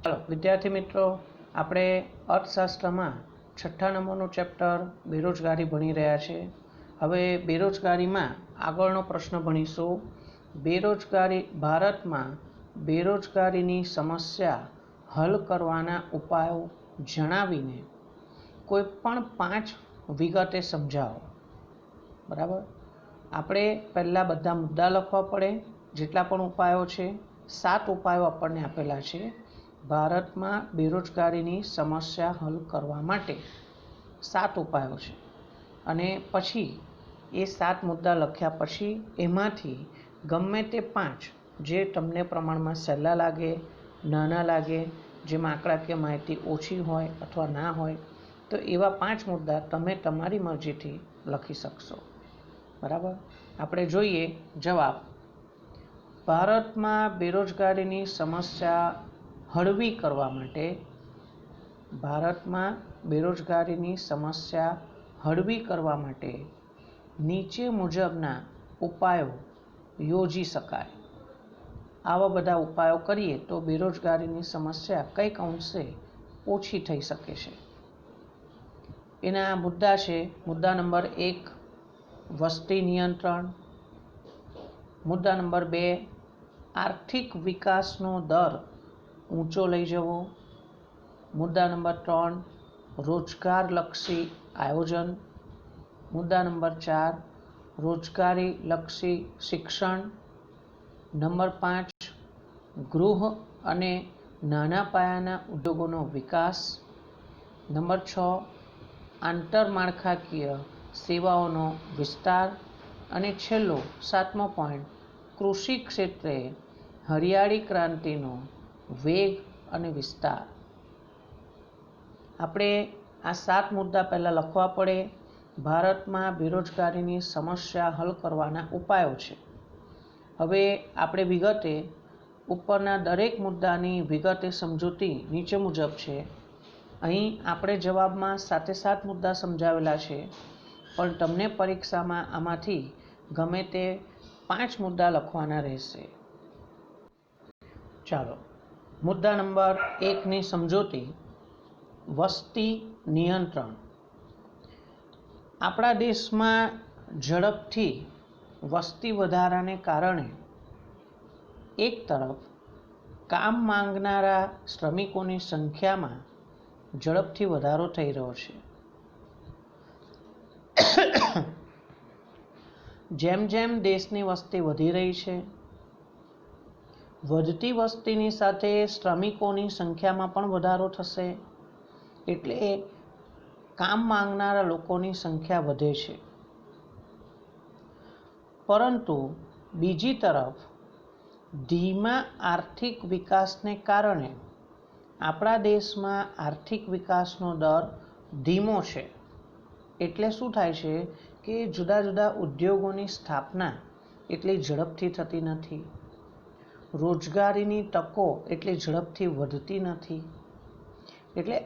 ચાલો વિદ્યાર્થી મિત્રો, આપણે અર્થશાસ્ત્રમાં 6ઠ્ઠા નંબરનું ચેપ્ટર બેરોજગારી ભણી રહ્યા છે. હવે બેરોજગારીમાં આગળનો પ્રશ્ન ભણીશું. ભારતમાં બેરોજગારીની સમસ્યા હલ કરવાના ઉપાયો જણાવીને કોઈ પણ 5 વિગતે સમજાવો. બરાબર, આપણે પહેલાં બધા મુદ્દા લખવા પડે. જેટલા પણ ઉપાયો છે, 7 ઉપાયો આપણને આપેલા છે. ભારતમાં બેરોજગારીની સમસ્યા હલ કરવા માટે 7 ઉપાયો છે. અને પછી એ 7 મુદ્દા લખ્યા પછી એમાંથી ગમે તે 5 જે તમને પ્રમાણમાં સહેલા લાગે, નાના લાગે, જેમાં આંકડાકીય માહિતી ઓછી હોય અથવા ના હોય, તો એવા 5 મુદ્દા તમે તમારી મરજીથી લખી શકશો. બરાબર, આપણે જોઈએ જવાબ. ભારતમાં બેરોજગારીની સમસ્યા હળવી કરવા માટે નીચે મુજબના ઉપાયો યોજી શકાય. આવા બધા ઉપાયો કરીએ તો બેરોજગારીની સમસ્યા કંઈક અંશે ઓછી થઈ શકે છે. એના મુદ્દા છે. મુદ્દા નંબર 1, વસ્તી નિયંત્રણ. મુદ્દા નંબર 2, આર્થિક વિકાસનો દર ઊંચો લઈ જવો. મુદ્દા નંબર 3, રોજગારલક્ષી આયોજન. મુદ્દા નંબર 4, રોજગારીલક્ષી શિક્ષણ. નંબર 5, ગૃહ અને નાના પાયાના ઉદ્યોગોનો વિકાસ. નંબર 6, આંતરમાળખાકીય સેવાઓનો વિસ્તાર. અને છેલ્લો 7મો પોઈન્ટ, કૃષિ ક્ષેત્રે હરિયાળી ક્રાંતિનો વેગ અને વિસ્તાર. આપણે આ 7 મુદ્દા પહેલાં લખવા પડે. ભારતમાં બેરોજગારીની સમસ્યા હલ કરવાના ઉપાયો છે. હવે આપણે વિગતે ઉપરના દરેક મુદ્દાની વિગતે સમજૂતી નીચે મુજબ છે. અહીં આપણે જવાબમાં 7 મુદ્દા સમજાવેલા છે, પણ તમને પરીક્ષામાં આમાંથી ગમે તે 5 મુદ્દા લખવાના રહેશે. ચાલો, મુદ્દા નંબર 1ની સમજૂતી. વસ્તી નિયંત્રણ. આપણા દેશમાં ઝડપથી વસ્તી વધારાને કારણે એક તરફ કામ માંગનારા શ્રમિકોની સંખ્યામાં ઝડપથી વધારો થઈ રહ્યો છે. જેમ જેમ દેશની વસ્તી વધી રહી છે, વધતી વસ્તીની સાથે શ્રમિકોની સંખ્યામાં પણ વધારો થશે, એટલે કામ માંગનારા લોકોની સંખ્યા વધે છે. પરંતુ બીજી તરફ ધીમા આર્થિક વિકાસને કારણે આપણા દેશમાં આર્થિક વિકાસનો દર ધીમો છે. એટલે શું થાય છે કે જુદા જુદા ઉદ્યોગોની સ્થાપના એટલી ઝડપથી થતી નથી, રોજગારીની તકો એટલી ઝડપથી વધતી નથી. એટલે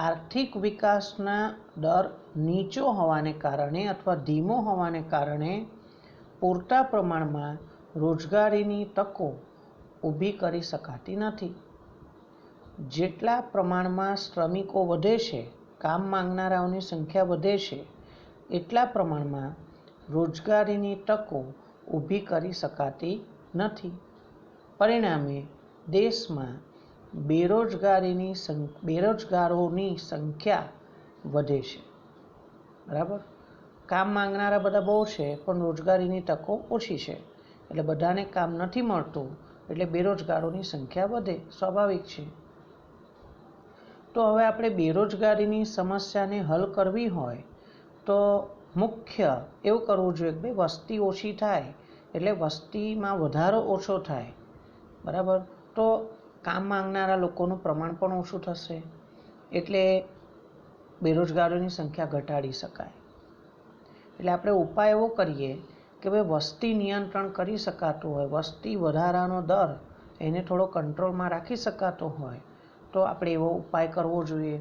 આર્થિક વિકાસના દર નીચો હોવાને કારણે અથવા ધીમો હોવાને કારણે પૂરતા પ્રમાણમાં રોજગારીની તકો ઊભી કરી શકાતી નથી. જેટલા પ્રમાણમાં શ્રમિકો વધે છે, કામ માંગનારાઓની સંખ્યા વધે છે, એટલા પ્રમાણમાં રોજગારીની તકો ઊભી કરી શકાતી નથી. પરિણામે દેશમાં બેરોજગારોની સંખ્યા વધે છે. બરાબર, કામ માંગનારા બધા બહુ છે, પણ રોજગારીની તકો ઓછી છે. એટલે બધાને કામ નથી મળતું, એટલે બેરોજગારોની સંખ્યા વધે, સ્વાભાવિક છે. તો હવે આપણે બેરોજગારીની સમસ્યાને હલ કરવી હોય તો મુખ્ય એવું કરવું જોઈએ કે વસ્તી ઓછી થાય, એટલે વસ્તીમાં વધારો ઓછો થાય. બરાબર, તો કામ માંગનારા લોકોનું પ્રમાણ પણ ઓછું થશે, એટલે બેરોજગારોની સંખ્યા ઘટાડી શકાય. એટલે આપણે ઉપાય એવો કરીએ કે વસ્તી નિયંત્રણ કરી શકાતું હોય, વસ્તી વધારાનો દર એને થોડો કંટ્રોલમાં રાખી શકાતો હોય, તો આપણે એવો ઉપાય કરવો જોઈએ.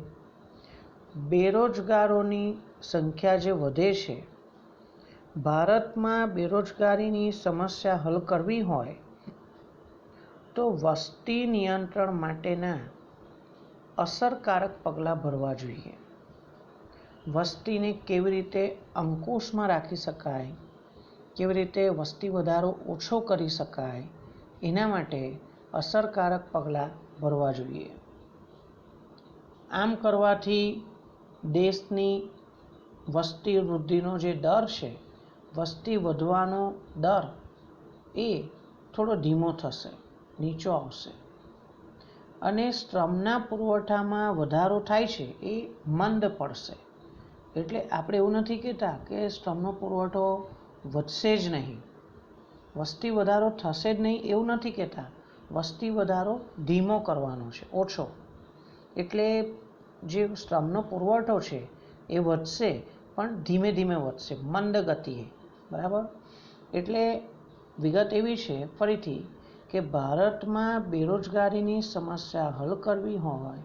બેરોજગારોની સંખ્યા જે વધે છે, ભારતમાં બેરોજગારીની સમસ્યા હલ કરવી હોય તો વસ્તી નિયંત્રણ માટેના અસરકારક પગલાં ભરવા જોઈએ. વસ્તીને કેવી રીતે અંકુશમાં રાખી શકાય, કેવી રીતે વસ્તી વધારો ઓછો કરી શકાય, એના માટે અસરકારક પગલાં ભરવા જોઈએ. આમ કરવાથી દેશની વસ્તી વૃદ્ધિનો જે દર છે, વસ્તી વધવાનો દર એ થોડો ધીમો થશે, નીચો આવશે અને શ્રમના પુરવઠામાં વધારો થાય છે એ મંદ પડશે. એટલે આપણે એવું નથી કહેતા કે શ્રમનો પુરવઠો વધશે જ નહીં, વસ્તી વધારો થશે જ નહીં એવું નથી કહેતા. વસ્તી વધારો ધીમો કરવાનો છે, ઓછો. એટલે જે શ્રમનો પુરવઠો છે એ વધશે પણ ધીમે ધીમે વધશે, મંદ ગતિએ. બરાબર. એટલે વિગત એવી છે ફરીથી કે ભારતમાં બેરોજગારીની સમસ્યા હલ કરવી હોય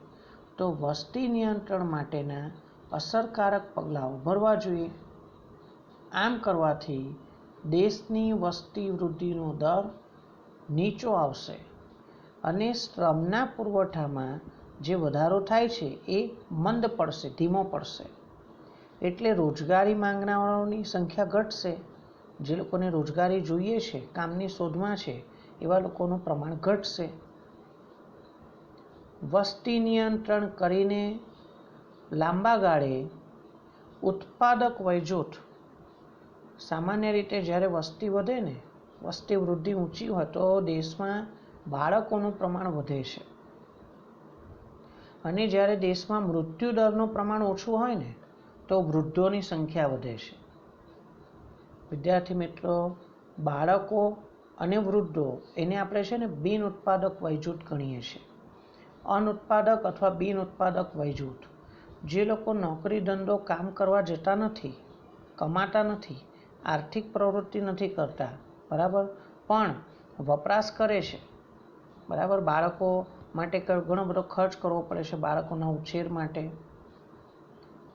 તો વસ્તી નિયંત્રણ માટેના અસરકારક પગલાઓ ભરવા જોઈએ. આમ કરવાથી દેશની વસ્તી વૃદ્ધિનો દર નીચો આવશે અને શ્રમના પુરવઠામાં જે વધારો થાય છે એ મંદ પડશે, ધીમો પડશે. એટલે રોજગારી માંગનારાઓની સંખ્યા ઘટશે. જે લોકોને રોજગારી જોઈએ છે, કામની શોધમાં છે, એવા લોકોનું પ્રમાણ ઘટશે. વસ્તી નિયંત્રણ કરીને લાંબા ગાળે ઉત્પાદક વયજૂથ, સામાન્ય રીતે જ્યારે વસ્તી વધે ને, વસ્તી વૃદ્ધિ ઊંચી હોય તો દેશમાં બાળકોનું પ્રમાણ વધે છે અને જ્યારે દેશમાં મૃત્યુદરનું પ્રમાણ ઓછું હોય ને તો વૃદ્ધોની સંખ્યા વધે છે. વિદ્યાર્થી મિત્રો, બાળકો અને વૃદ્ધો એને આપણે છે ને બિન ઉત્પાદક વયજૂથ ગણીએ છીએ. અનુત્પાદક અથવા બિન ઉત્પાદક વયજૂથ, જે લોકો નોકરી ધંધો કામ કરવા જતા નથી, કમાતા નથી, આર્થિક પ્રવૃત્તિ નથી કરતા, બરાબર, પણ વપરાશ કરે છે. બરાબર. બાળકો માટે ઘણો બધો ખર્ચ કરવો પડે છે, બાળકોના ઉછેર માટે.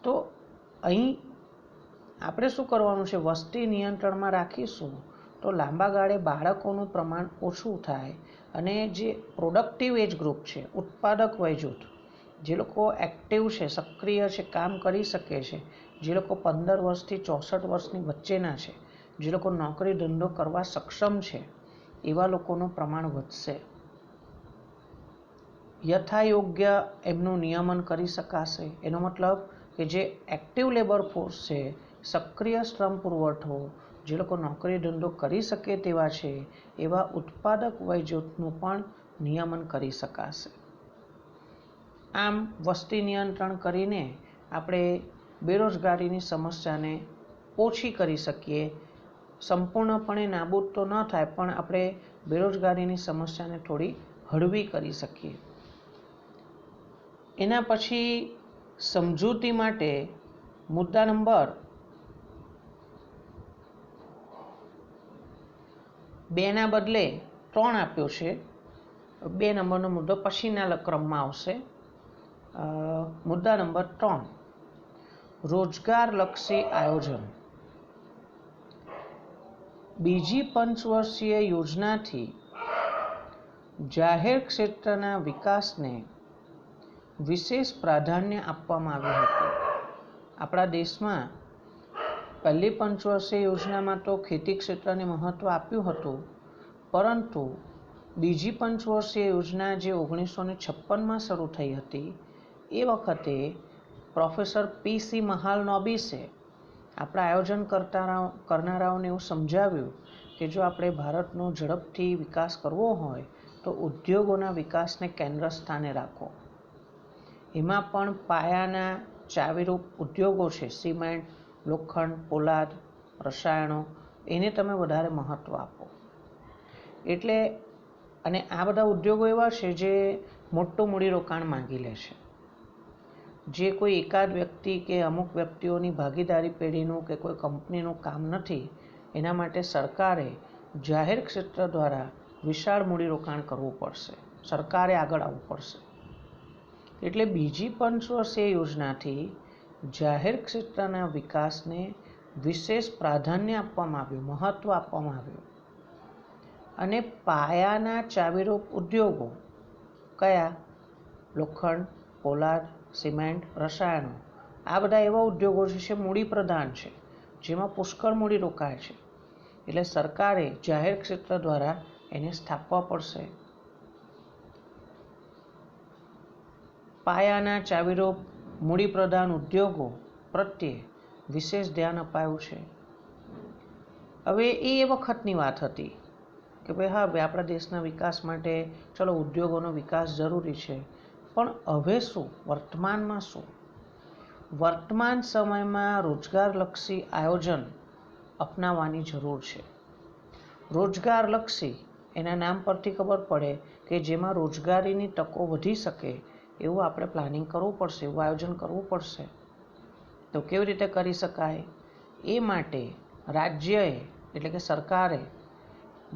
તો અહીં આપણે શું કરવાનું છે? વસ્તી નિયંત્રણમાં રાખીશું તો લાંબા ગાળે બાળકોનું પ્રમાણ ઓછું થાય અને જે પ્રોડક્ટિવ એજ ગ્રુપ છે, ઉત્પાદક વયજૂથ, જે લોકો એક્ટિવ છે, સક્રિય છે, કામ કરી શકે છે, જે લોકો 15 વર્ષથી 64 વર્ષની વચ્ચેના છે, જે લોકો નોકરી ધંધો કરવા સક્ષમ છે, એવા લોકોનું પ્રમાણ વધશે. યથાયોગ્ય એમનું નિયમન કરી શકાશે. એનો મતલબ કે જે એક્ટિવ લેબર ફોર્સ છે, સક્રિય શ્રમ પુરવઠો, જે લોકો નોકરી ધંધો કરી શકે તેવા છે, એવા ઉત્પાદક વયજૂથનું પણ નિયમન કરી શકાશે. આમ વસ્તી નિયંત્રણ કરીને આપણે બેરોજગારીની સમસ્યાને ઓછી કરી શકીએ. સંપૂર્ણપણે નાબૂદ તો ન થાય, પણ આપણે બેરોજગારીની સમસ્યાને થોડી હળવી કરી શકીએ. એના પછી સમજૂતી માટે મુદ્દા નંબર 2 બદલે 3 આપ્યો છે. 2 નંબરનો મુદ્દો પછીના ક્રમમાં આવશે. મુદ્દા નંબર 3, રોજગારલક્ષી આયોજન. બીજી પંચવર્ષીય યોજનાથી જાહેર ક્ષેત્રના વિકાસને વિશેષ પ્રાધાન્ય આપવામાં આવ્યું હતું. આપણા દેશમાં પહેલી પંચવર્ષીય યોજનામાં તો ખેતી ક્ષેત્રને મહત્ત્વ આપ્યું હતું, પરંતુ બીજી પંચવર્ષીય યોજના જે 1956માં શરૂ થઈ હતી, એ વખતે પ્રોફેસર PC મહાલનોબિસે આપણા આયોજન કરનારાઓને એવું સમજાવ્યું કે જો આપણે ભારતનો ઝડપથી વિકાસ કરવો હોય તો ઉદ્યોગોના વિકાસને કેન્દ્ર સ્થાને રાખો. એમાં પણ પાયાના ચાવીરૂપ ઉદ્યોગો છે, સિમેન્ટ, લોખંડ, પોલાદ, રસાયણો, એને તમે વધારે મહત્ત્વ આપો. એટલે અને આ બધા ઉદ્યોગો એવા છે જે મોટું મૂડીરોકાણ માંગી લે છે. જે કોઈ એકાદ વ્યક્તિ કે અમુક વ્યક્તિઓની ભાગીદારી પેઢીનું કે કોઈ કંપનીનું કામ નથી. એના માટે સરકારે જાહેર ક્ષેત્ર દ્વારા વિશાળ મૂડીરોકાણ કરવું પડશે, સરકારે આગળ આવવું પડશે. એટલે બીજી પંચવર્ષીય યોજનાથી જાહેર ક્ષેત્રના વિકાસને વિશેષ પ્રાધાન્ય આપવામાં આવ્યું, મહત્ત્વ આપવામાં આવ્યું. અને પાયાના ચાવીરૂપ ઉદ્યોગો કયા? લોખંડ, પોલાદ, સિમેન્ટ, રસાયણો આ બધા એવા ઉદ્યોગો છે જે મૂડી પ્રધાન છે, જેમાં પુષ્કળ મૂડી રોકાય છે. એટલે સરકારે જાહેર ક્ષેત્ર દ્વારા એને સ્થાપવા પડશે. પાયાના ચાવીરૂપ મૂડી પ્રધાન ઉદ્યોગો પ્રત્યે વિશેષ ધ્યાન અપાયું છે. હવે એ વખતની વાત હતી કે ભાઈ હા ભાઈ આપણા દેશના વિકાસ માટે ચલો ઉદ્યોગોનો વિકાસ જરૂરી છે, પણ હવે શું, વર્તમાનમાં શું? વર્તમાન સમયમાં રોજગારલક્ષી આયોજન અપનાવવાની જરૂર છે. રોજગારલક્ષી એના નામ પરથી ખબર પડે કે જેમાં રોજગારીની તકો વધી શકે એવું આપણે પ્લાનિંગ કરવું પડશે, એવું આયોજન કરવું પડશે. તો કેવી રીતે કરી શકાય? એ માટે રાજ્યએ એટલે કે સરકારે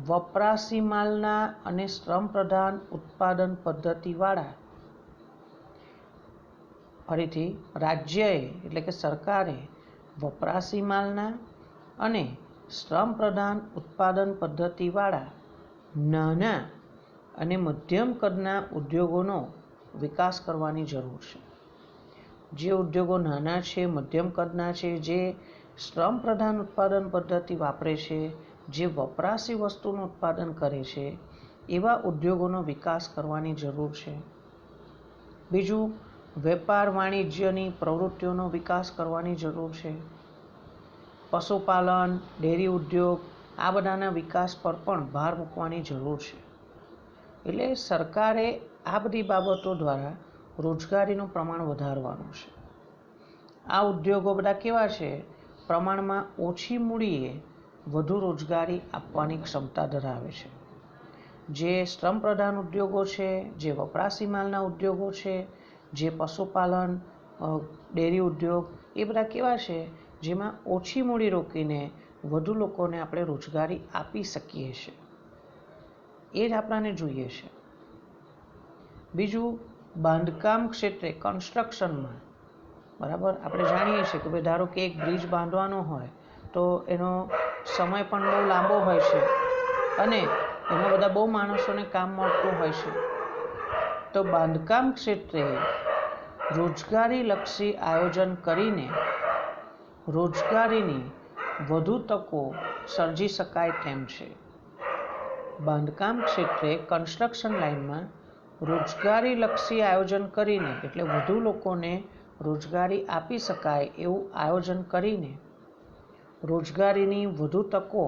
વપરાશી માલના અને શ્રમ પ્રધાન ઉત્પાદન પદ્ધતિવાળા, ફરીથી રાજ્યએ એટલે કે સરકારે વપરાશી માલના અને શ્રમ પ્રધાન ઉત્પાદન પદ્ધતિવાળા નાના અને મધ્યમ કદના ઉદ્યોગોનો વિકાસ કરવાની જરૂર છે. જે ઉદ્યોગો નાના છે, મધ્યમ કદના છે, જે શ્રમ પ્રધાન ઉત્પાદન પદ્ધતિ વાપરે છે, જે વપરાશી વસ્તુનું ઉત્પાદન કરે છે, એવા ઉદ્યોગોનો વિકાસ કરવાની જરૂર છે. બીજું, વેપાર વાણિજ્યની પ્રવૃત્તિઓનો વિકાસ કરવાની જરૂર છે. પશુપાલન, ડેરી ઉદ્યોગ આ બધાના વિકાસ પર પણ ભાર મૂકવાની જરૂર છે. એટલે સરકારે આ બધી બાબતો દ્વારા રોજગારીનું પ્રમાણ વધારવાનું છે. આ ઉદ્યોગો બધા કેવા છે? પ્રમાણમાં ઓછી મૂડીએ વધુ રોજગારી આપવાની ક્ષમતા ધરાવે છે. જે શ્રમ પ્રધાન ઉદ્યોગો છે, જે વપરાશી માલના ઉદ્યોગો છે, જે પશુપાલન, ડેરી ઉદ્યોગ એ બધા કેવા છે? જેમાં ઓછી મૂડી રોકીને વધુ લોકોને આપણે રોજગારી આપી શકીએ છીએ. એ જ આપણાને જોઈએ છે. બીજું, બાંધકામ ક્ષેત્રે, કન્સ્ટ્રક્શનમાં, બરાબર, આપણે જાણીએ છીએ કે ભાઈ ધારો કે એક બ્રિજ બાંધવાનો હોય તો એનો સમય પણ બહુ લાંબો હોય છે અને એમાં બધા બહુ માણસોને કામ મળતું હોય છે. તો બાંધકામ ક્ષેત્રે રોજગારીલક્ષી આયોજન કરીને રોજગારીની વધુ તકો સર્જી શકાય તેમ છે. બાંધકામ ક્ષેત્રે, કન્સ્ટ્રક્શન લાઇનમાં રોજગારીલક્ષી આયોજન કરીને, એટલે વધુ લોકોને રોજગારી આપી શકાય એવું આયોજન કરીને રોજગારીની વધુ તકો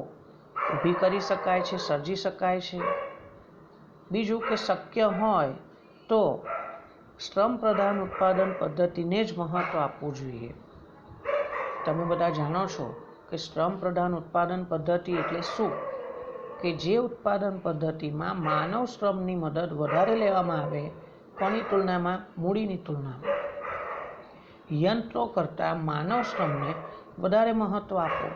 ઊભી કરી શકાય છે, સર્જી શકાય છે. બીજું કે શક્ય હોય તો શ્રમ પ્રધાન ઉત્પાદન પદ્ધતિને જ મહત્ત્વ આપવું જોઈએ. તમે બધા જાણો છો કે શ્રમ પ્રધાન ઉત્પાદન પદ્ધતિ એટલે શું? કે જે ઉત્પાદન પદ્ધતિમાં માનવ શ્રમની મદદ વધારે લેવામાં આવે, કોની તુલનામાં? મૂડીની તુલનામાં. યંત્રો કરતાં માનવ શ્રમને વધારે મહત્ત્વ આપો.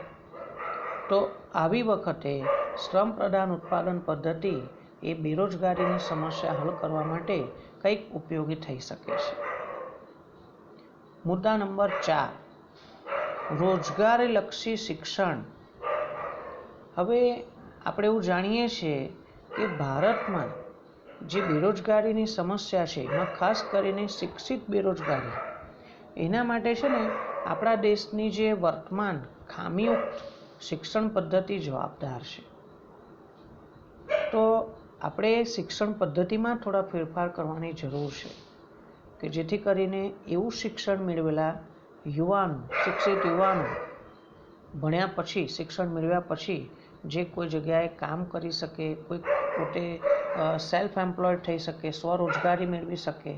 તો આવી વખતે શ્રમ પ્રધાન ઉત્પાદન પદ્ધતિ એ બેરોજગારીની સમસ્યા હલ કરવા માટે કંઈક ઉપયોગી થઈ શકે છે. મુદ્દા નંબર 4, રોજગારીલક્ષી શિક્ષણ. હવે આપણે એવું જાણીએ છીએ કે ભારતમાં જે બેરોજગારીની સમસ્યા છે એમાં ખાસ કરીને શિક્ષિત બેરોજગારી, એના માટે છે ને આપણા દેશની જે વર્તમાન ખામીયુક્ત શિક્ષણ પદ્ધતિ જવાબદાર છે. તો આપણે શિક્ષણ પદ્ધતિમાં થોડા ફેરફાર કરવાની જરૂર છે કે જેથી કરીને એવું શિક્ષણ મેળવેલા યુવાનો, શિક્ષિત યુવાનો ભણ્યા પછી, શિક્ષણ મેળવ્યા પછી જે કોઈ જગ્યાએ કામ કરી શકે, કોઈ પોતે સેલ્ફ એમ્પ્લોયડ થઈ શકે, સ્વરોજગારી મેળવી શકે,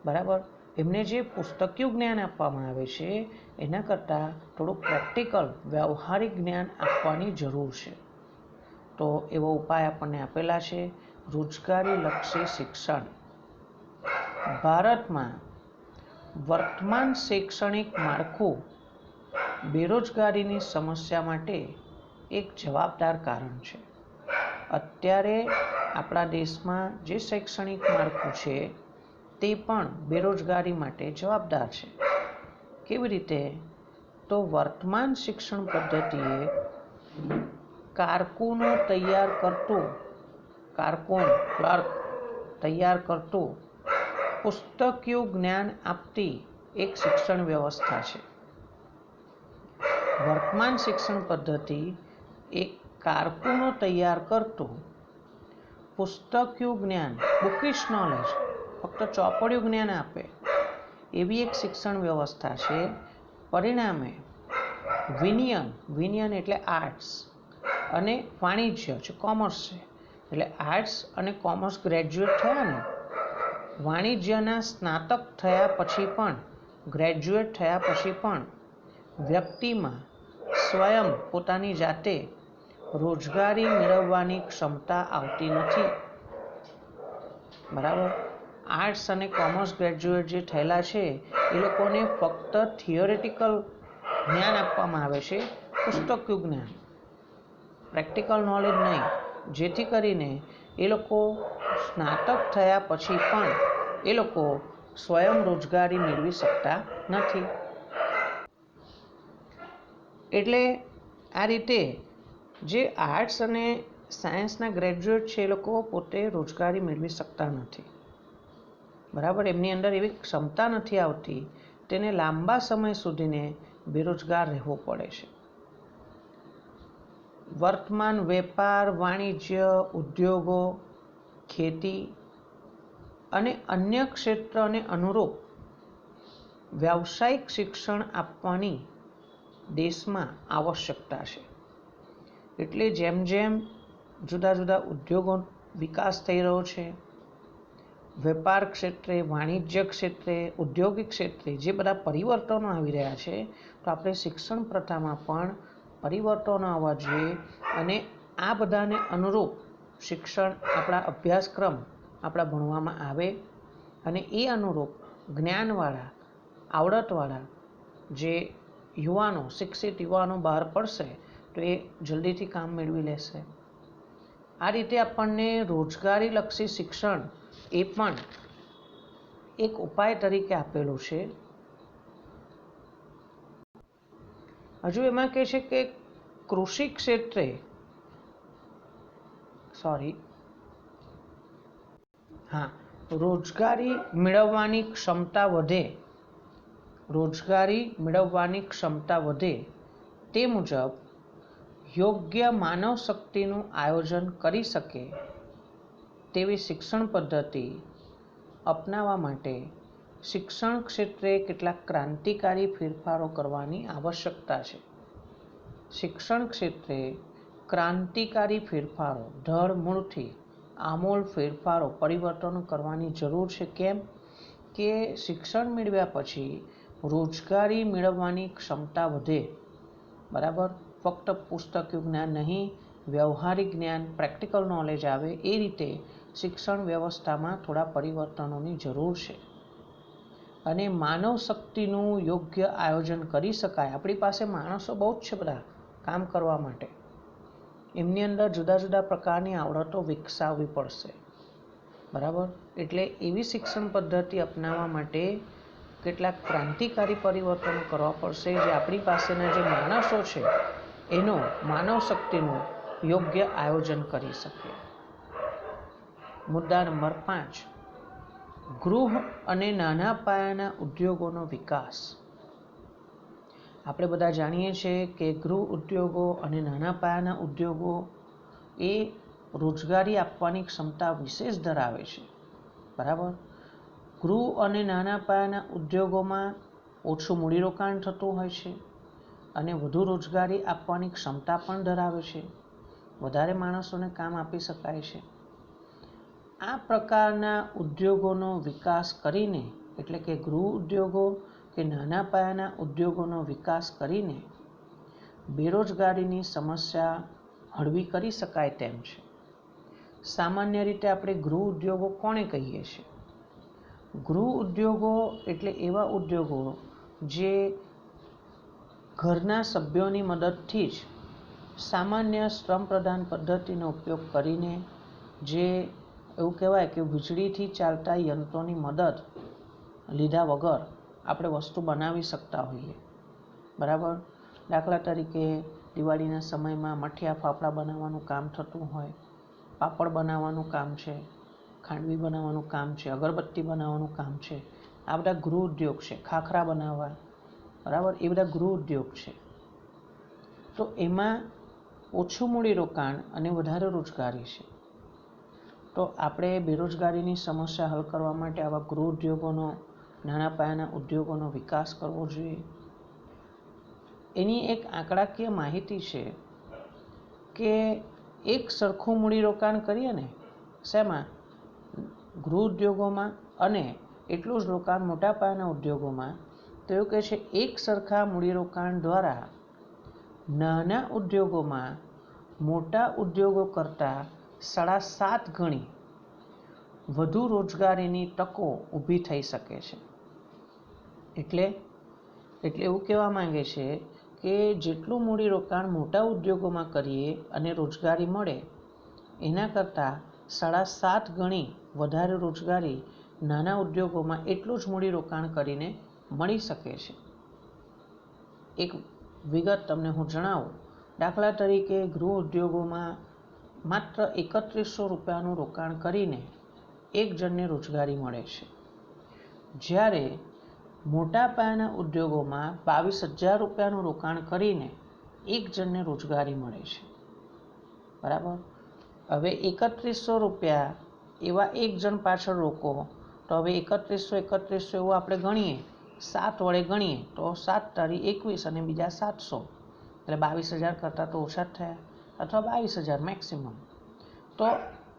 બરાબર. એમને જે પુસ્તકીયું જ્ઞાન આપવામાં આવે છે એના કરતાં થોડુંક પ્રેક્ટિકલ, વ્યવહારિક જ્ઞાન આપવાની જરૂર છે. તો એવો ઉપાય આપણને આપેલા છે, રોજગારીલક્ષી શિક્ષણ. ભારતમાં વર્તમાન શૈક્ષણિક માળખું બેરોજગારીની સમસ્યા માટે એક જવાબદાર કારણ છે. અત્યારે આપણા દેશમાં જે શૈક્ષણિક માળખું છે તે પણ બેરોજગારી માટે જવાબદાર છે. કેવી રીતે? તો વર્તમાન શિક્ષણ પદ્ધતિએ કારકુનો તૈયાર કરતું, ક્લાર્ક તૈયાર કરતું પુસ્તકીય જ્ઞાન આપતી એક શિક્ષણ વ્યવસ્થા છે. વર્તમાન શિક્ષણ પદ્ધતિ એક કારકુનો તૈયાર કરતું પુસ્તકીય જ્ઞાન, બુકિશ નોલેજ, ફક્ત ચોપડિયું જ્ઞાન આપે એવી એક શિક્ષણ વ્યવસ્થા છે. પરિણામે વિનયન એટલે આર્ટ્સ અને વાણિજ્ય જે કોમર્સ છે, એટલે આર્ટ્સ અને કોમર્સ ગ્રેજ્યુએટ થયા ને, વાણિજ્યના સ્નાતક થયા પછી પણ, ગ્રેજ્યુએટ થયા પછી પણ વ્યક્તિમાં સ્વયં પોતાની જાતે રોજગારી મેળવવાની ક્ષમતા આવતી નથી. બરાબર. આર્ટ્સ અને કોમર્સ ગ્રેજ્યુએટ જે થયેલા છે એ લોકોને ફક્ત થિયોરિટિકલ જ્ઞાન આપવામાં આવે છે, પુસ્તકીય જ્ઞાન, પ્રેક્ટિકલ નોલેજ નહીં, જેથી કરીને એ લોકો સ્નાતક થયા પછી પણ એ લોકો સ્વયં રોજગારી મેળવી શકતા નથી. એટલે આ રીતે જે આર્ટ્સ અને સાયન્સના ગ્રેજ્યુએટ છે એ લોકો પોતે રોજગારી મેળવી શકતા નથી. બરાબર. એમની અંદર એવી ક્ષમતા નથી આવતી, તેને લાંબા સમય સુધીને બેરોજગાર રહેવું પડે છે. વર્તમાન વેપાર, વાણિજ્ય, ઉદ્યોગો, ખેતી અને અન્ય ક્ષેત્રને અનુરૂપ વ્યાવસાયિક શિક્ષણ આપવાની દેશમાં આવશ્યકતા છે. એટલે જેમ જેમ જુદા જુદા ઉદ્યોગો વિકાસ થઈ રહ્યો છે, વેપાર ક્ષેત્રે, વાણિજ્ય ક્ષેત્રે, ઔદ્યોગિક ક્ષેત્રે જે બધા પરિવર્તનો આવી રહ્યા છે, તો આપણે શિક્ષણ પ્રથામાં પણ પરિવર્તનો આવવા જોઈએ અને આ બધાને અનુરૂપ શિક્ષણ આપણા અભ્યાસક્રમ આપણા ભણવામાં આવે અને એ અનુરૂપ જ્ઞાનવાળા, આવડતવાળા જે યુવાનો, શિક્ષિત યુવાનો બહાર પડશે તો એ જલ્દીથી કામ મેળવી લેશે. આ રીતે આપણને રોજગારીલક્ષી શિક્ષણ એ પણ એક ઉપાય તરીકે આપેલું છે. હજુ એમાં કહે છે કે કૃષિ ક્ષેત્રે રોજગારી મેળવવાની ક્ષમતા વધે તે મુજબ યોગ્ય માનવ શક્તિનું આયોજન કરી શકે તેવી શિક્ષણ પદ્ધતિ અપનાવવા માટે શિક્ષણ ક્ષેત્રે કેટલાક ક્રાંતિકારી ફેરફારો કરવાની આવશ્યકતા છે. શિક્ષણ ક્ષેત્રે ક્રાંતિકારી ફેરફારો, ધરમૂળથી આમૂલ ફેરફારો, પરિવર્તનો કરવાની જરૂર છે. કેમ કે શિક્ષણ મેળવ્યા પછી રોજગારી મેળવવાની ક્ષમતા વધે. બરાબર. ફક્ત પુસ્તકીય જ્ઞાન નહીં, વ્યવહારિક જ્ઞાન, પ્રેક્ટિકલ નોલેજ આવે. એ રીતે શિક્ષણ વ્યવસ્થામાં થોડા પરિવર્તનોની જરૂર છે અને માનવ શક્તિનું યોગ્ય આયોજન કરી શકાય. આપણી પાસે માણસો બહુ જ છે બધા કામ કરવા માટે. એમની અંદર જુદા જુદા પ્રકારની આવડતો વિકસાવવી પડશે. બરાબર. એટલે એવી શિક્ષણ પદ્ધતિ અપનાવવા માટે કેટલાક ક્રાંતિકારી પરિવર્તનો કરવા પડશે, જે આપણી પાસેના જે માણસો છે એનો માનવ શક્તિનું યોગ્ય આયોજન કરી શકે. મુદ્દા નંબર 5, ગૃહ અને નાના પાયાના ઉદ્યોગોનો વિકાસ. આપણે બધા જાણીએ છીએ કે ગૃહ ઉદ્યોગો અને નાના પાયાના ઉદ્યોગો એ રોજગારી આપવાની ક્ષમતા વિશેષ ધરાવે છે. બરાબર. ગૃહ અને નાના પાયાના ઉદ્યોગોમાં ઓછું મૂડીરોકાણ થતું હોય છે અને વધુ રોજગારી આપવાની ક્ષમતા પણ ધરાવે છે. વધારે માણસોને કામ આપી શકાય છે. આ પ્રકારના ઉદ્યોગોનો વિકાસ કરીને, એટલે કે ગૃહ ઉદ્યોગો કે નાના પાયાના ઉદ્યોગોનો વિકાસ કરીને બેરોજગારીની સમસ્યા હળવી કરી શકાય તેમ છે. સામાન્ય રીતે આપણે ગૃહ ઉદ્યોગો કોને કહીએ છીએ? ગૃહ ઉદ્યોગો એટલે એવા ઉદ્યોગો જે ઘરના સભ્યોની મદદથી જ સામાન્ય શ્રમ પ્રદાન પદ્ધતિનો ઉપયોગ કરીને, જે એવું કહેવાય કે વીજળીથી ચાલતા યંત્રોની મદદ લીધા વગર આપણે વસ્તુ બનાવી શકતા હોઈએ. બરાબર. દાખલા તરીકે દિવાળીના સમયમાં મઠિયા ફાફડા બનાવવાનું કામ થતું હોય, પાપડ બનાવવાનું કામ છે, ખાંડવી બનાવવાનું કામ છે, અગરબત્તી બનાવવાનું કામ છે, આ બધા ગૃહ ઉદ્યોગ છે. ખાખરા બનાવવા, બરાબર, એ બધા ગૃહ ઉદ્યોગ છે. તો એમાં ઓછું મૂડીરોકાણ અને વધારે રોજગારી છે. તો આપણે બેરોજગારીની સમસ્યા હલ કરવા માટે આવા ગૃહ ઉદ્યોગોનો, નાના પાયાના ઉદ્યોગોનો વિકાસ કરવો જોઈએ. એની એક આંકડાકીય માહિતી છે કે એક સરખું મૂડીરોકાણ કરીએ ને શેમાં, ગૃહ ઉદ્યોગોમાં, અને એટલું જ રોકાણ મોટા પાયાના ઉદ્યોગોમાં, તો એવું કહે છે એક સરખા મૂડીરોકાણ દ્વારા નાના ઉદ્યોગોમાં મોટા ઉદ્યોગો કરતાં 7.5 ગણી વધુ રોજગારીની તકો ઊભી થઈ શકે છે. એટલે એવું કહેવા માંગે છે કે જેટલું મૂડીરોકાણ મોટા ઉદ્યોગોમાં કરીએ અને રોજગારી મળે, એના કરતાં 7.5 ગણી વધારે રોજગારી નાના ઉદ્યોગોમાં એટલું જ મૂડીરોકાણ કરીને મળી શકે છે. એક વિગત તમને હું જણાવું. દાખલા તરીકે ગૃહ ઉદ્યોગોમાં માત્ર 3100 રૂપિયાનું રોકાણ કરીને એક જણને રોજગારી મળે છે, જ્યારે મોટા પાયાના ઉદ્યોગોમાં 22,000 રૂપિયાનું રોકાણ કરીને એક જણને રોજગારી મળે છે. બરાબર. હવે 3100 રૂપિયા એવા એક જણ પાછળ રોકો, તો હવે 3100 એવું આપણે ગણીએ, 7 વડે ગણીએ તો 7 તારી 21 અને બીજા 700, એટલે 22,000 કરતાં તો ઓછા જ થયા, અથવા 22,000 મેક્સિમમ. તો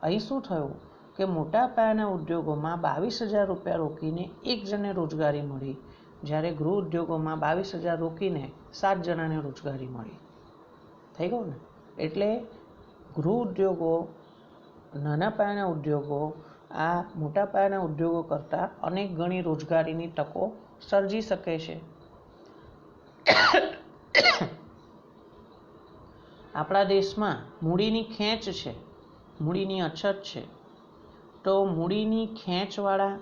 અહીં શું થયું કે મોટા પાયાના ઉદ્યોગોમાં 22,000 રૂપિયા રોકીને એક જણને રોજગારી મળી, જ્યારે ગૃહ ઉદ્યોગોમાં 22,000 રોકીને 7 જણાને રોજગારી મળી. થઈ ગયું ને? એટલે ગૃહ ઉદ્યોગો, નાના પાયાના ઉદ્યોગો આ મોટા પાયાના ઉદ્યોગો કરતાં અનેક ગણી રોજગારીની તકો સર્જી શકે છે. આપણા દેશમાં મૂડીની ખેંચ છે, મૂડીની અછત છે. તો મૂડીની ખેંચવાળા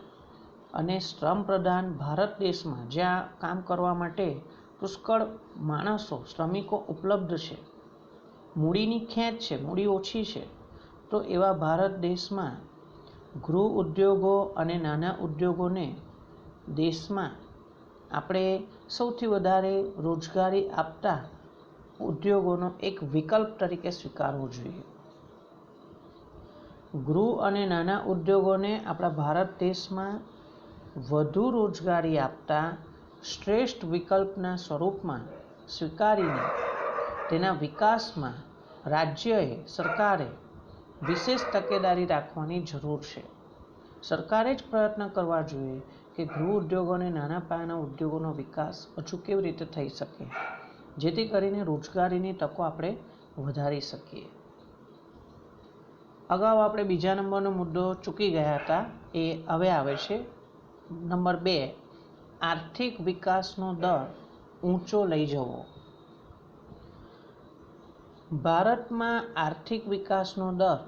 અને શ્રમ પ્રધાન ભારત દેશમાં જ્યાં કામ કરવા માટે પુષ્કળ માણસો, શ્રમિકો ઉપલબ્ધ છે, મૂડીની ખેંચ છે, મૂડી ઓછી છે, તો એવા ભારત દેશમાં ગૃહ ઉદ્યોગો અને નાના ઉદ્યોગોને દેશમાં આપણે સૌથી વધારે રોજગારી આપતા ઉદ્યોગોનો એક વિકલ્પ તરીકે સ્વીકારવો જોઈએ. ગૃહ અને નાના ઉદ્યોગોને આપણા ભારત દેશમાં વધુ રોજગારી આપતા શ્રેષ્ઠ વિકલ્પના સ્વરૂપમાં સ્વીકારીને તેના વિકાસમાં રાજ્યએ, સરકારે વિશેષ તકેદારી રાખવાની જરૂર છે. સરકારે જ પ્રયત્ન કરવા જોઈએ કે ગૃહ ઉદ્યોગો અને નાના પાયાના ઉદ્યોગોનો વિકાસ હજુ કેવી રીતે થઈ શકે, જેથી કરીને રોજગારીની તકો આપણે વધારી શકીએ. અગાઉ આપણે બીજા નંબરનો મુદ્દો ચૂકી ગયા હતા, એ હવે આવે છે. નંબર 2, આર્થિક વિકાસનો દર ઊંચો લઈ જવો. ભારતમાં આર્થિક વિકાસનો દર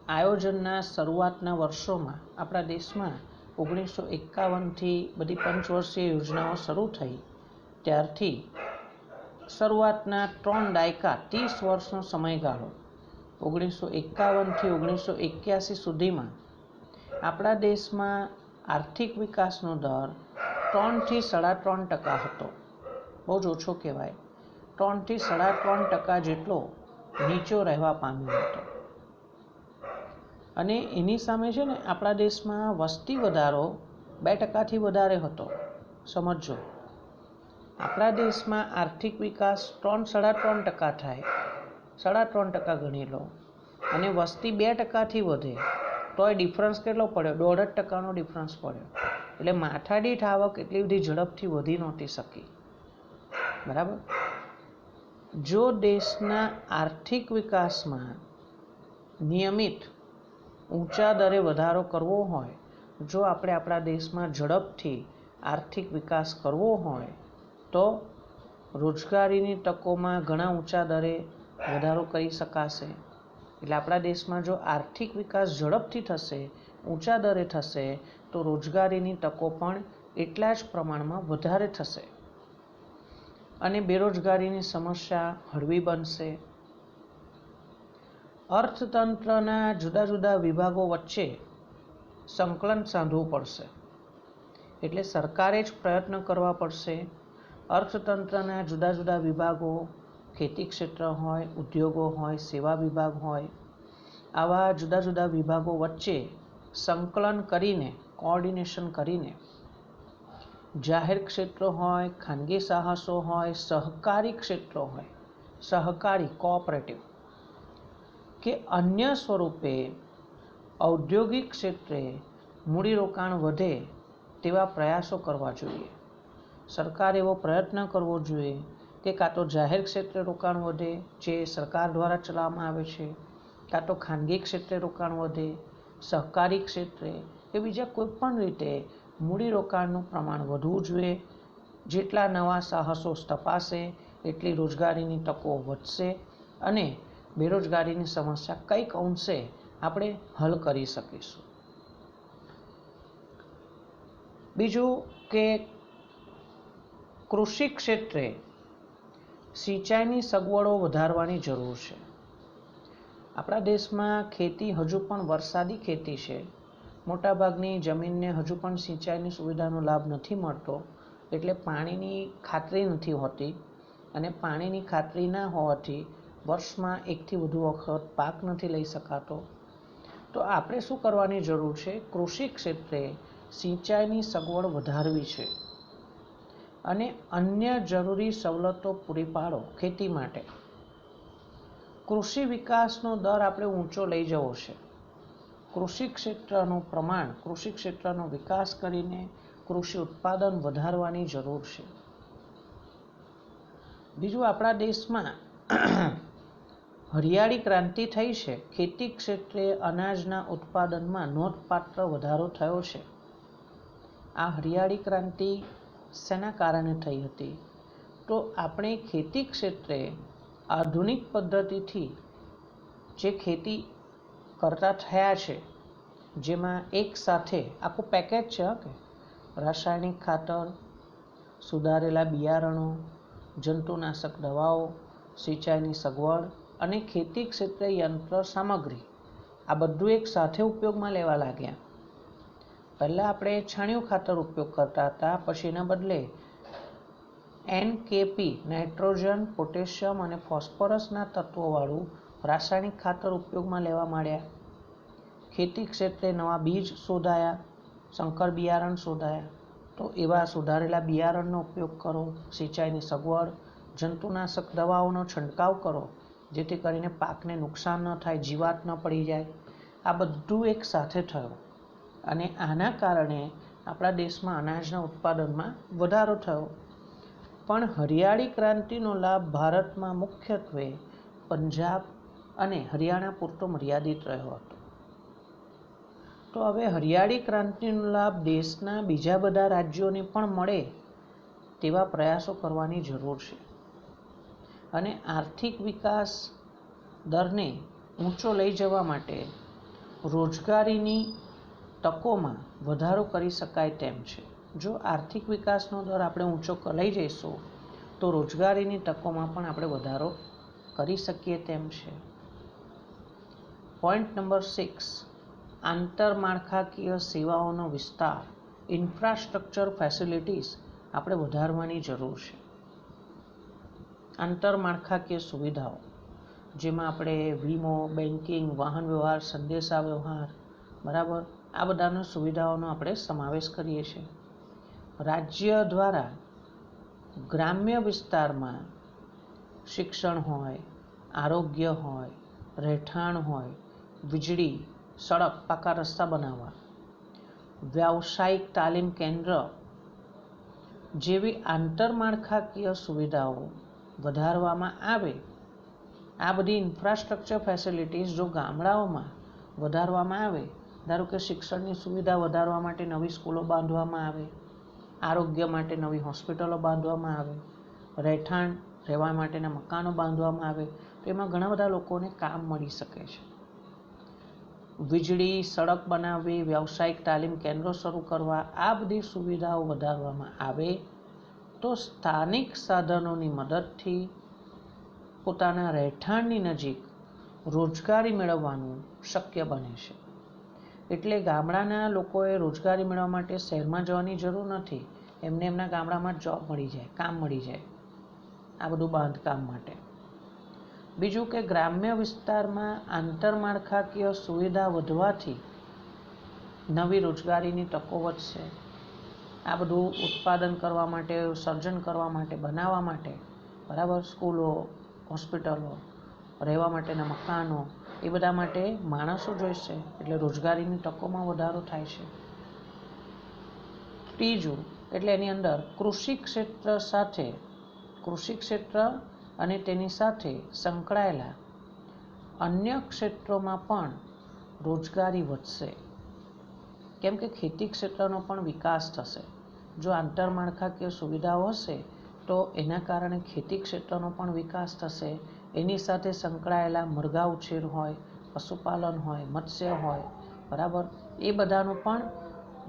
આયોજનના શરૂઆતના વર્ષોમાં આપણા દેશમાં 1951થી બધી પંચવર્ષીય યોજનાઓ શરૂ થઈ ત્યારથી શરૂઆતના 3 દાયકા, 30 વર્ષનો સમયગાળો, 1951થી 1981 સુધીમાં આપણા દેશમાં આર્થિક વિકાસનો દર 3 થી 3.5% હતો. બહુ જ ઓછો કહેવાય. 3 થી 3.5% જેટલો નીચો રહેવા પામ્યો હતો. અને એની સામે છે ને આપણા દેશમાં વસ્તી વધારો 2%થી વધારે હતો. સમજો, આપણા દેશમાં આર્થિક વિકાસ 3-3.5% થાય, 3.5% ગણી લો, અને વસ્તી 2%થી વધે, તોય ડિફરન્સ કેટલો પડ્યો? 1.5%નો ડિફરન્સ પડ્યો. એટલે માથાદીઠ આવક એટલી બધી ઝડપથી વધી નહોતી શકી. બરાબર. જો દેશના આર્થિક વિકાસમાં નિયમિત ઊંચા દરે વધારો કરવો હોય, જો આપણે આપણા દેશમાં ઝડપથી આર્થિક વિકાસ કરવો હોય, તો રોજગારીની તકોમાં ઘણા ઊંચા દરે વધારો કરી શકાશે. એટલે આપણા દેશમાં જો આર્થિક વિકાસ ઝડપથી થશે, ઊંચા દરે થશે, તો રોજગારીની તકો પણ એટલા જ પ્રમાણમાં વધારે થશે અને બેરોજગારીની સમસ્યા હળવી બનશે. અર્થતંત્રના જુદા જુદા વિભાગો વચ્ચે સંકલન સાધવું પડશે. એટલે સરકારે જ પ્રયત્ન કરવા પડશે. અર્થતંત્રના જુદા જુદા વિભાગો, ખેતી ક્ષેત્ર હોય, ઉદ્યોગો હોય, સેવા વિભાગ હોય, આવા જુદા જુદા વિભાગો વચ્ચે સંકલન કરીને, કોઓર્ડિનેશન કરીને, જાહેર ક્ષેત્ર હોય, ખાનગી સાહસો હોય, સહકારી ક્ષેત્રો હોય, સહકારી કોઓપરેટિવ કે અન્ય સ્વરૂપે ઔદ્યોગિક ક્ષેત્રે મૂડીરોકાણ વધે તેવા પ્રયાસો કરવા જોઈએ. સરકાર એવો પ્રયત્ન કરવો જોઈએ કે કાં તો જાહેર ક્ષેત્રે રોકાણ વધે, જે સરકાર દ્વારા ચલાવવામાં આવે છે, કાં તો ખાનગી ક્ષેત્રે રોકાણ વધે, સહકારી ક્ષેત્રે કે બીજા કોઈ પણ રીતે મૂડીરોકાણનું પ્રમાણ વધવું જોઈએ. જેટલા નવા સાહસો સ્થપાશે એટલી રોજગારીની તકો વધશે અને બેરોજગારીની સમસ્યા કંઈક અંશે આપણે હલ કરી શકીશું. બીજું કે કૃષિ ક્ષેત્રે સિંચાઈની સગવડો વધારવાની જરૂર છે. આપણા દેશમાં ખેતી હજુ પણ વરસાદી ખેતી છે. મોટાભાગની જમીનને હજુ પણ સિંચાઈની સુવિધાનો લાભ નથી મળતો, એટલે પાણીની ખાતરી નથી હોતી અને પાણીની ખાતરી ના હોવાથી વર્ષમાં એકથી વધુ વખત પાક નથી લઈ શકાતો. તો આપણે શું કરવાની જરૂર છે? કૃષિ ક્ષેત્રે સિંચાઈની સગવડ વધારવી છે અને અન્ય જરૂરી સવલતો પૂરી પાડો ખેતી માટે. કૃષિ વિકાસનો દર આપણે ઊંચો લઈ જવો છે. કૃષિ ક્ષેત્રનું પ્રમાણ, કૃષિ ક્ષેત્રનો વિકાસ કરીને કૃષિ ઉત્પાદન વધારવાની જરૂર છે. બીજું, આપણા દેશમાં હરિયાળી ક્રાંતિ થઈ છે. ખેતી ક્ષેત્રે અનાજના ઉત્પાદનમાં નોંધપાત્ર વધારો થયો છે. આ હરિયાળી ક્રાંતિ શેના કારણે થઈ હતી? તો આપણે ખેતી ક્ષેત્રે આધુનિક પદ્ધતિથી જે ખેતી કરતા થયા છે, જેમાં એક સાથે આખું પેકેજ છે કે રાસાયણિક ખાતર, સુધારેલા બિયારણો, જંતુનાશક દવાઓ, સિંચાઈની સગવડ અને ખેતી ક્ષેત્રે યંત્ર સામગ્રી, આ બધું એક સાથે ઉપયોગમાં લેવા લાગ્યા. પહેલાં આપણે છાણિયું ખાતર ઉપયોગ કરતા હતા, પછી એના બદલે NPK, નાઇટ્રોજન, પોટેશિયમ અને ફોસ્ફરસના તત્વોવાળું રાસાયણિક ખાતર ઉપયોગમાં લેવા માંડ્યા. ખેતી ક્ષેત્રે નવા બીજ શોધાયા, સંકર બિયારણ શોધાયા. તો એવા સુધારેલા બિયારણનો ઉપયોગ કરો, સિંચાઈની સગવડ, જંતુનાશક દવાઓનો છંટકાવ કરો, જેથી કરીને પાકને નુકસાન ન થાય, જીવાત ન પડી જાય. આ બધું એક સાથે થયું અને આના કારણે આપણા દેશમાં અનાજના ઉત્પાદનમાં વધારો થયો. પણ હરિયાળી ક્રાંતિનો લાભ ભારતમાં મુખ્યત્વે પંજાબ અને હરિયાણા પૂરતો મર્યાદિત રહ્યો હતો. તો હવે હરિયાળી ક્રાંતિનો લાભ દેશના બીજા બધા રાજ્યોને પણ મળે તેવા પ્રયાસો કરવાની જરૂર છે અને આર્થિક વિકાસ દરને ઊંચો લઈ જવા માટે રોજગારીની તકોમાં વધારો કરી શકાય તેમ છે. જો આર્થિક વિકાસનો દર આપણે ઊંચો લઈ જઈશું તો રોજગારીની તકોમાં પણ આપણે વધારો કરી શકીએ તેમ છે. પોઈન્ટ નંબર 6, આંતરમાળખાકીય સેવાઓનો વિસ્તાર, ઇન્ફ્રાસ્ટ્રક્ચર ફેસિલિટીઝ આપણે વધારવાની જરૂર છે. આંતરમાળખાકીય સુવિધાઓ, જેમાં આપણે વીમો, બેન્કિંગ, વાહન વ્યવહાર, સંદેશા વ્યવહાર, બરાબર, આ બધાનો સુવિધાઓનો આપણે સમાવેશ કરીએ છીએ. રાજ્ય દ્વારા ગ્રામ્ય વિસ્તારમાં શિક્ષણ હોય, આરોગ્ય હોય, રહેઠાણ હોય, વીજળી, સડક, પાકા રસ્તા બનાવવા, વ્યાવસાયિક તાલીમ કેન્દ્ર જેવી આંતરમાળખાકીય સુવિધાઓ વધારવામાં આવે. આ બધી ઇન્ફ્રાસ્ટ્રક્ચર ફેસિલિટીઝ જો ગામડાઓમાં વધારવામાં આવે, ધારો કે શિક્ષણની સુવિધા વધારવા માટે નવી સ્કૂલો બાંધવામાં આવે, આરોગ્ય માટે નવી હોસ્પિટલો બાંધવામાં આવે, રહેઠાણ રહેવા માટેના મકાનો બાંધવામાં આવે, તો એમાં ઘણા બધા લોકોને કામ મળી શકે છે. વીજળી, સડક બનાવવી, વ્યાવસાયિક તાલીમ કેન્દ્રો શરૂ કરવા, આ બધી સુવિધાઓ વધારવામાં આવે તો સ્થાનિક સાધનોની મદદથી પોતાના રહેઠાણની નજીક રોજગારી મેળવવાનું શક્ય બને છે. એટલે ગામડાના લોકોએ રોજગારી મેળવવા માટે શહેરમાં જવાની જરૂર નથી, એમને એમના ગામડામાં જ જોબ મળી જાય, કામ મળી જાય, આ બધું બાંધકામ માટે. બીજું કે ગ્રામ્ય વિસ્તારમાં આંતરમાળખાકીય સુવિધા વધવાથી નવી રોજગારીની તકો વધશે. આ બધું ઉત્પાદન કરવા માટે, સર્જન કરવા માટે, બનાવવા માટે, બરાબર, સ્કૂલો, હોસ્પિટલો, રહેવા માટેના મકાનો, એ બધા માટે માણસો જોઈશે, એટલે રોજગારીની તકોમાં વધારો થાય છે. ત્રીજું એટલે એની અંદર કૃષિ ક્ષેત્ર અને તેની સાથે સંકળાયેલા અન્ય ક્ષેત્રોમાં પણ રોજગારી વધશે, કેમ કે ખેતી ક્ષેત્રનો પણ વિકાસ થશે. જો આંતરમાળખાકીય સુવિધાઓ હશે તો એના કારણે ખેતી ક્ષેત્રનો પણ વિકાસ થશે. એની સાથે સંકળાયેલા મરઘા ઉછેર હોય, પશુપાલન હોય, મત્સ્ય હોય, બરાબર, એ બધાનું પણ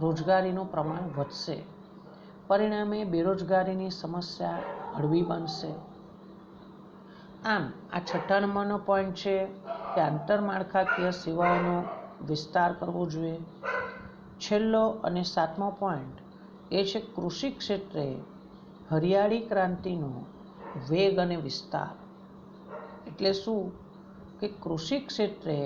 રોજગારીનું પ્રમાણ વધશે. પરિણામે બેરોજગારીની સમસ્યા હળવી બનશે. આમ આ 6થા નંબરનો પોઈન્ટ છે કે આંતરમાળખાકીય સેવાઓનો વિસ્તાર કરવો જોઈએ. છેલ્લો અને 7મો પોઈન્ટ એ છે કૃષિ ક્ષેત્રે હરિયાળી ક્રાંતિનો વેગ અને વિસ્તાર. એટલે શું કે કૃષિ ક્ષેત્રે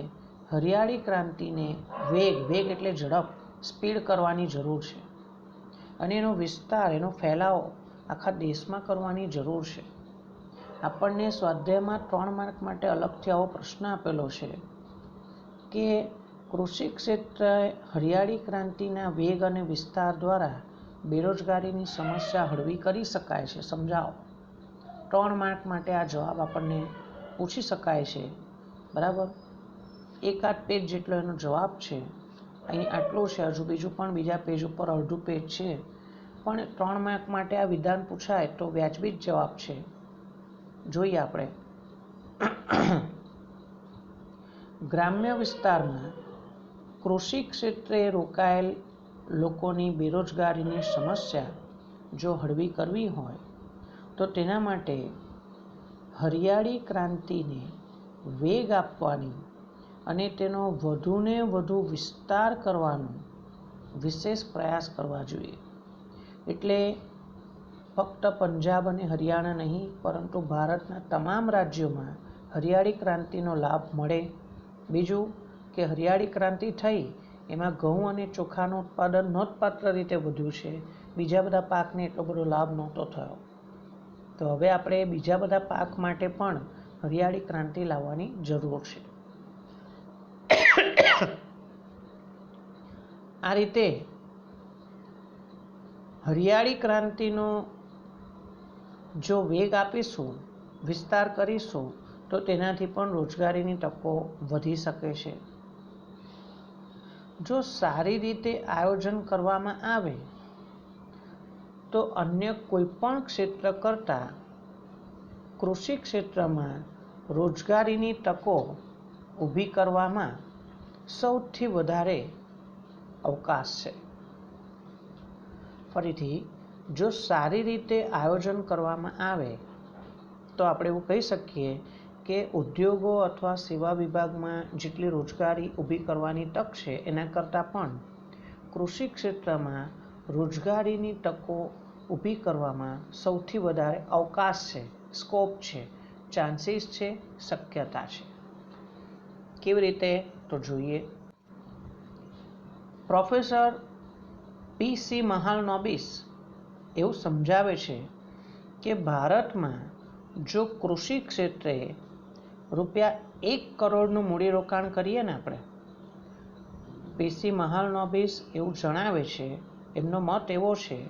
હરિયાળી ક્રાંતિને વેગ એટલે ઝડપ, સ્પીડ કરવાની જરૂર છે, અને એનો વિસ્તાર, એનો ફેલાવો આખા દેશમાં કરવાની જરૂર છે. આપણને સ્વાધ્યાયમાં 3 માર્ક માટે અલગથી આવો પ્રશ્ન આપેલો છે કે કૃષિ ક્ષેત્રે હરિયાળી ક્રાંતિના વેગ અને વિસ્તાર દ્વારા બેરોજગારીની સમસ્યા હળવી કરી શકાય છે, સમજાવો. 3 માર્ક માટે આ જવાબ આપણને પૂછી શકાય છે, બરાબર. 1 પેજ જેટલો એનો જવાબ છે. અહીં આટલું છે, હજુ બીજું પણ બીજા પેજ ઉપર અડધું પેજ છે, પણ 3 માર્ક માટે આ વિધાન પૂછાય તો વ્યાજબી જ જવાબ છે. જોઈએ આપણે. ગ્રામ્ય વિસ્તારમાં કૃષિ ક્ષેત્રે રોકાયેલ લોકોની બેરોજગારીની સમસ્યા જો હળવી કરવી હોય તો તેના માટે હરિયાળી ક્રાંતિને વેગ આપવાની અને તેનો વધુને વધુ વિસ્તાર કરવાનો વિશેષ પ્રયાસ કરવા જોઈએ. એટલે ફક્ત પંજાબ અને હરિયાણા નહીં, પરંતુ ભારતના તમામ રાજ્યોમાં હરિયાળી ક્રાંતિનો લાભ મળે. બીજું કે હરિયાળી ક્રાંતિ થઈ એમાં ઘઉં અને ચોખાનું ઉત્પાદન નોંધપાત્ર રીતે વધ્યું છે. બીજા બધા પાકને એટલો બધો લાભ નહોતો થયો. તો હવે આપણે બીજા બધા પાક માટે પણ હરિયાળી ક્રાંતિ લાવવાની જરૂર છે. આ રીતે હરિયાળી ક્રાંતિનો જો વેગ આપીશું, વિસ્તાર કરીશું, તો તેનાથી પણ રોજગારીની તકો વધી શકે છે. જો સારી રીતે આયોજન કરવામાં આવે તો અન્ય કોઈ પણ ક્ષેત્ર કરતાં કૃષિ ક્ષેત્રમાં રોજગારીની તકો ઊભી કરવામાં સૌથી વધારે અવકાશ છે. ફરીથી, જો સારી રીતે આયોજન કરવામાં આવે તો આપણે એવું કહી શકીએ કે ઉદ્યોગો અથવા સેવા વિભાગમાં જેટલી રોજગારી ઊભી કરવાની તક છે એના કરતાં પણ કૃષિ ક્ષેત્રમાં રોજગારીની તકો ઊભી કરવામાં સૌથી વધારે અવકાશ છે, સ્કોપ છે, ચાન્સીસ છે, શક્યતા છે. કેવી રીતે તો જોઈએ. Professor P C. મહાલનોબિસ એવું સમજાવે છે કે ભારતમાં જો કૃષિ ક્ષેત્રે ₹1 કરોડનું મૂડીરોકાણ કરીએ ને આપણે, પી.સી. મહાલનોબિસ એવું જણાવે છે, એમનો મત એવો છે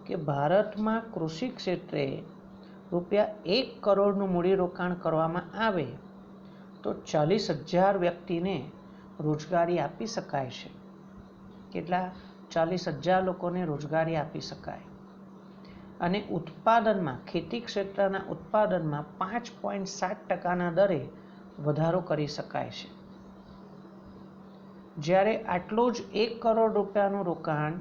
કે ભારતમાં કૃષિ ક્ષેત્રે ₹1 કરોડનું મૂડીરોકાણ કરવામાં આવે તો 40,000 વ્યક્તિને રોજગારી આપી શકાય છે. કેટલા? 40,000 લોકોને રોજગારી આપી શકાય. અને ઉત્પાદનમાં, ખેતી ક્ષેત્રના ઉત્પાદનમાં 5.7% દરે વધારો કરી શકાય છે. જ્યારે આટલું જ ₹1 કરોડ રોકાણ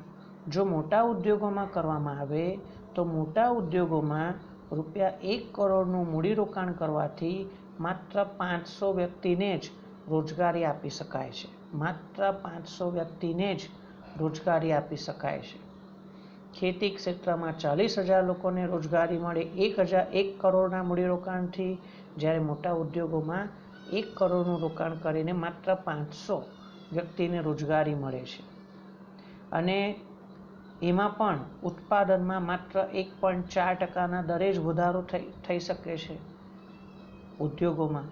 જો મોટા ઉદ્યોગોમાં કરવામાં આવે તો મોટા ઉદ્યોગોમાં ₹1 કરોડનું મૂડીરોકાણ કરવાથી માત્ર 500 વ્યક્તિને જ રોજગારી આપી શકાય છે. માત્ર 500 વ્યક્તિને જ રોજગારી આપી શકાય છે. ખેતી ક્ષેત્રમાં 40,000 લોકોને રોજગારી મળે 1 કરોડના મૂડીરોકાણથી, જ્યારે મોટા ઉદ્યોગોમાં 1 કરોડનું રોકાણ કરીને માત્ર 500 વ્યક્તિને રોજગારી મળે છે. અને એમાં પણ ઉત્પાદનમાં માત્ર 1.4%ના દરે જ વધારો થઈ શકે છે ઉદ્યોગોમાં.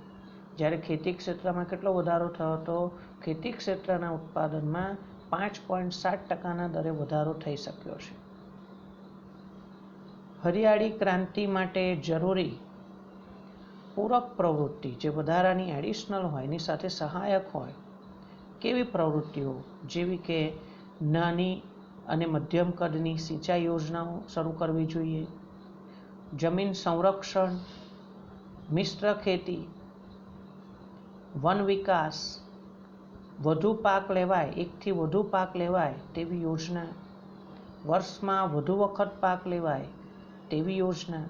જ્યારે ખેતી ક્ષેત્રમાં કેટલો વધારો થયો હતો? ખેતી ક્ષેત્રના ઉત્પાદનમાં 5.7%ના દરે વધારો થઈ શક્યો છે. હરિયાળી ક્રાંતિ માટે જરૂરી પૂરક પ્રવૃત્તિ, જે વધારાની એડિશનલ હોય, એની સાથે સહાયક હોય, કેવી પ્રવૃત્તિઓ? જેવી કે નાની અને મધ્યમ કદની સિંચાઈ યોજનાઓ શરૂ કરવી જોઈએ, જમીન સંરક્ષણ, મિશ્ર ખેતી, વન વિકાસ, વધુ પાક લેવાય, એકથી વધુ પાક લેવાય તેવી યોજના, વર્ષમાં વધુ વખત પાક લેવાય તેવી યોજના.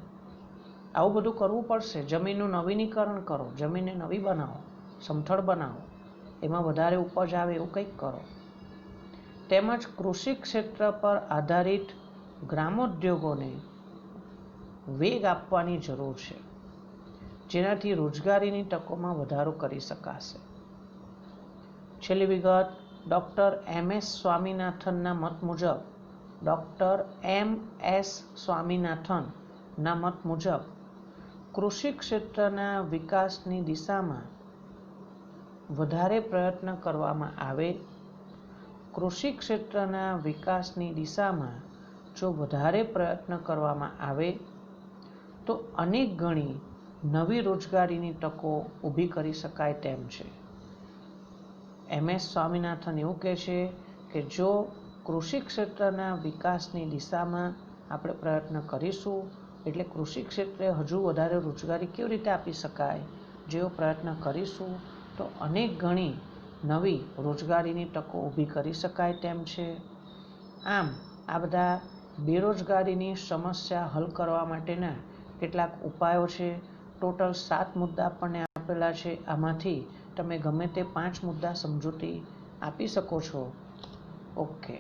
આવું બધું કરવું પડશે. જમીનનું નવીનીકરણ કરો, જમીનને નવી બનાવો, સમથળ બનાવો, એમાં વધારે ઉપજ આવે એવું કંઈક કરો. તેમજ કૃષિ ક્ષેત્ર પર આધારિત ગ્રામોદ્યોગોને વેગ આપવાની જરૂર છે, જેનાથી રોજગારીની તકોમાં વધારો કરી શકાશે. છેલ્લી વિગત ડૉક્ટર MS સ્વામીનાથનના મત મુજબ, ડૉક્ટર MS સ્વામીનાથનના મત મુજબ કૃષિ ક્ષેત્રના વિકાસની દિશામાં વધારે પ્રયત્ન કરવામાં આવે, કૃષિ ક્ષેત્રના વિકાસની દિશામાં જો વધારે પ્રયત્ન કરવામાં આવે તો અનેક ગણી નવી રોજગારીની તકો ઊભી કરી શકાય તેમ છે. MS સ્વામીનાથન એવું કહે છે કે જો કૃષિ ક્ષેત્રના વિકાસની દિશામાં આપણે પ્રયત્ન કરીશું, એટલે કૃષિ ક્ષેત્રે હજુ વધારે રોજગારી કેવી રીતે આપી શકાય, જેવો પ્રયત્ન કરીશું તો અનેક ગણી નવી રોજગારીની તકો ઊભી કરી શકાય તેમ છે. આમ આ બધા બેરોજગારીની સમસ્યા હલ કરવા માટેના કેટલાક ઉપાયો છે. ટોટલ 7 મુદ્દા આપણને આપેલા છે. આમાંથી તમે ગમે તે 5 મુદ્દા સમજૂતી આપી શકો છો. ઓકે.